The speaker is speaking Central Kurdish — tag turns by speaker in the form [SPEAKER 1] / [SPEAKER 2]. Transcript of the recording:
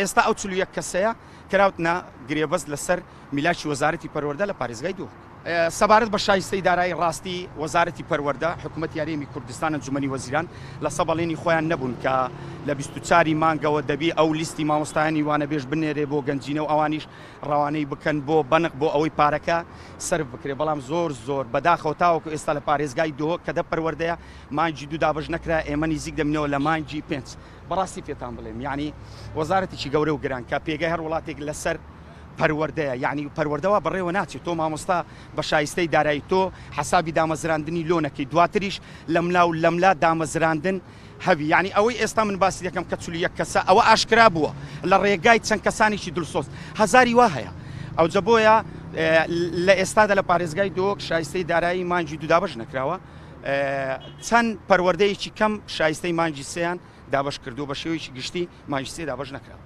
[SPEAKER 1] ئێستا ئەو 41 کەسەیە کراوتنە گرێبەست لەسەر میلاشی وەزارەتی پەروەردە لە پارێزگای دوو. سەبارەت بە شایستەی دارایی ڕاستی وەزارەتی پەروەردە حکوومەت یاریێمی کوردستان ئەنجومەنی وەزیران لە سەبەڵێنی خۆیان نەبوون کە لە 24 مانگەوە دەبی ئەو لیستی مامۆستایانی وانەبێژ بنێرێ بۆ گەنجینە و ئەوانیش ڕەوانەی بکەن بۆ بەنق بۆ ئەوەی پارەکە سرف بکرێ، بەڵام زۆر بەداخەوە تاوەکو ئێستا لە پارێزگای دۆ کە دە پەروەردەیە مانگی دوو دابەش نەکرا، ئێمە نزیک دەمینەوە لە مانگی 5. بەڕاستی پێتان بڵێم یعنی وەزارەتێکی گەورە و گران کە پێگای هەر وڵاتێک لەسەر پەروەردەیە، یعنی پەروەردەوە بەڕێوە ناچێت. تۆ مامۆستا بە شایستەی دارایی تۆ حسابی دامەزراندنی لۆنەکەی، دواتریش لەملا دامەزراندن هەبی. یعنی ئەوەی ئێستا من باسی دەکەم کە 41 کەسە ئەوە ئاشکرا بووە لە ڕێگای چەند کەسانێکی دڵسۆز هەزاری وا هەیە. ئەو جە بۆیە لە ئێستادا لە پارێزگای دۆک شایستەی دارایی مانگی دوو دابەش نەکراوە، چەند پەروەردەیەکی کەم شایستەی مانگی سێیان دابەش کردو بە شێوەیەکی گشتی مانگی سێ دابەش نەکراوە.